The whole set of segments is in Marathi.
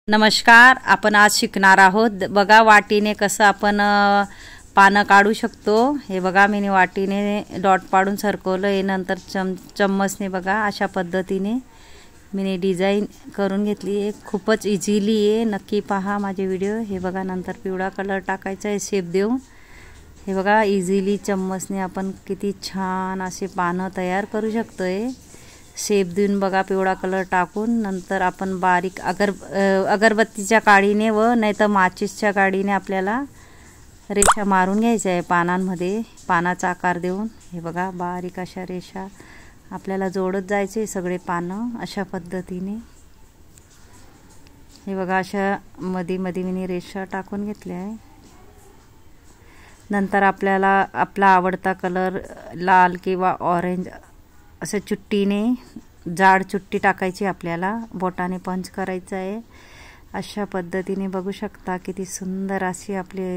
नमस्कार. आपण आज शिकणार आहोत. बघा वाटीने कसं आपण पानं काढू शकतो. हे बघा मी वाटीने डॉट पाडून सरकवलं आहे. नंतर चम्मचने बघा अशा पद्धतीने मी डिझाईन करून घेतली आहे. खूपच इझिली आहे. नक्की पहा माझे व्हिडिओ. हे बघा नंतर पिवळा कलर टाकायचा आहे शेप देऊन. हे बघा इझिली चम्मचने आपण किती छान असे पानं तयार करू शकतोय. शेप देऊन बघा पिवळा कलर टाकून नंतर आपण बारीक अगरबत्तीच्या काडीने व नाहीतर माचीसच्या काडीने आपल्याला रेषा मारून घ्यायच्या आहे पानांमध्ये. पानाचा आकार देऊन हे बघा बारीक अशा रेषा आपल्याला जोडत जायचे सगळे पानं अशा पद्धतीने. हे बघा अशा मध्ये मी रेषा टाकून घेतल्या आहे. नंतर आपल्याला आपला आवडता कलर लाल किंवा ऑरेंज असं चुट्टीने जाड चुट्टी टाकायची आपल्याला. बोटाने पंच करायचं आहे. अशा पद्धतीने बघू शकता किती सुंदर अशी आपले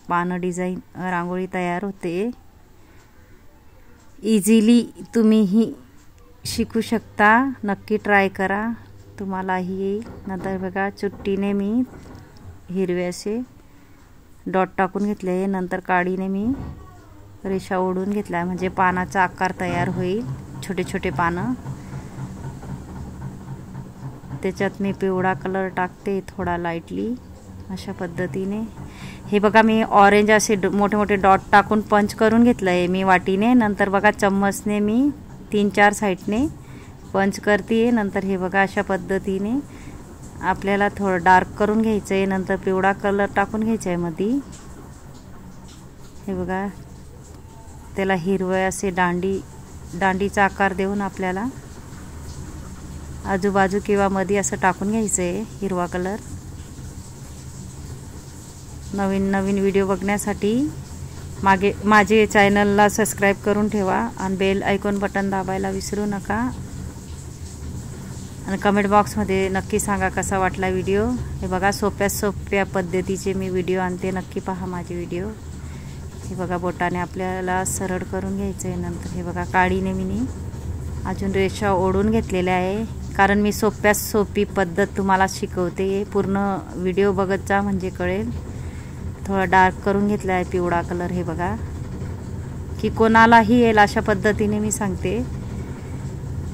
पानं डिझाईन रांगोळी तयार होते. इझिली तुम्हीही शिकू शकता. नक्की ट्राय करा, तुम्हालाही येईल. नंतर बघा चुट्टीने मी हिरवे असे डॉट टाकून घेतले. नंतर काडीने मी रेषा ओढून घेतला म्हणजे पानाचा आकार तयार होईल. छोटे छोटे पानं. त्याच्यात मी पिवळा कलर टाकते थोडा लाईटली अशा पद्धतीने. हे बघा मी ऑरेंज असे मोठे मोठे डॉट टाकून पंच करून घेतलं आहे मी वाटीने. नंतर बघा चम्मचने मी 3-4 साईडने पंच करते. नंतर हे बघा अशा पद्धतीने आपल्याला थोडं डार्क करून घ्यायचं आहे. नंतर पिवळा कलर टाकून घ्यायचा आहे मध्ये. हे बघा त्याला हिरवे असे दांडीचा आकार देऊन आपल्याला आजूबाजू किंवा मध्ये असं टाकून घ्यायचं आहे हिरवा कलर. नवीन व्हिडिओ बघण्यासाठी माझे चॅनलला सबस्क्राईब करून ठेवा आणि बेल आयकॉन बटन दाबायला विसरू नका. आणि कमेंट बॉक्समध्ये नक्की सांगा कसा वाटला व्हिडिओ. हे बघा सोप्या पद्धतीचे मी व्हिडिओ आणते. नक्की पहा माझे व्हिडिओ. हे बघा बोटाने आपल्याला सरळ करून घ्यायचं आहे. नंतर हे बघा काडीने मी अजून रेषा ओढून घेतलेल्या आहे. कारण मी सोपी पद्धत तुम्हाला शिकवते. पूर्ण व्हिडिओ बघत जा म्हणजे कळेल. थोडा डार्क करून घेतला आहे पिवळा कलर. हे बघा की कोणालाही येईल अशा पद्धतीने मी सांगते.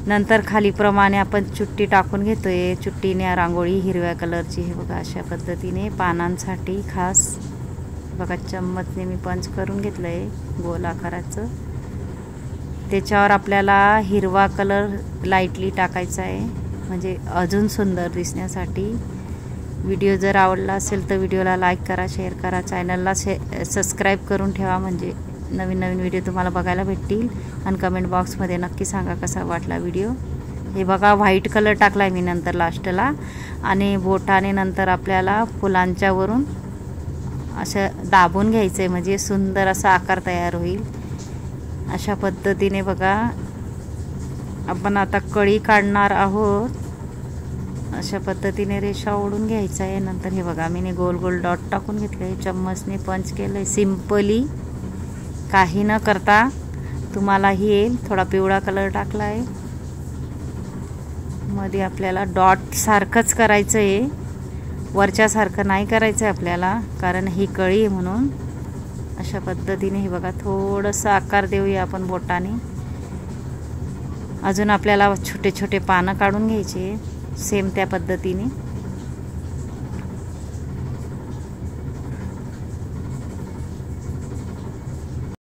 नंतर खालीप्रमाणे आपण चुट्टी टाकून घेतोय. चुट्टीने रांगोळी हिरव्या कलरची. हे बघा अशा पद्धतीने पानांसाठी खास बघा चम्मचने मी पंच करून घेतलं आहे गोल आकाराचं. त्याच्यावर आपल्याला हिरवा कलर लाईटली टाकायचा आहे म्हणजे अजून सुंदर दिसण्यासाठी. व्हिडिओ जर आवडला असेल तर व्हिडिओला लाईक करा, शेअर करा, चॅनलला सबस्क्राईब करून ठेवा म्हणजे नवीन व्हिडिओ तुम्हाला बघायला भेटतील. आणि कमेंट बॉक्समध्ये नक्की सांगा कसा वाटला व्हिडिओ. हे बघा व्हाईट कलर टाकला आहे मी नंतर लास्टला. आणि बोटाने नंतर आपल्याला फुलांच्या वरून असं दाबून घ्यायचं आहे म्हणजे सुंदर असा आकार तयार होईल. अशा पद्धतीने बघा आपण आता कळी काढणार आहोत. अशा पद्धतीने रेषा ओढून घ्यायचा आहे. नंतर हे बघा मी गोल डॉट टाकून घेतले. चम्मचने पंच केलंय सिंपली काही न करता. तुम्हालाही येईल. थोडा पिवळा कलर टाकला आहे. मध्ये आपल्याला डॉट सारखंच करायचं आहे. वरच्या सारखं नाही करायचं आहे आपल्याला कारण ही कळी आहे म्हणून. अशा पद्धतीने हे बघा थोडंसं आकार देऊया आपण बोटाने. अजून आपल्याला छोटे छोटे पानं काढून घ्यायचे सेम त्या पद्धतीने.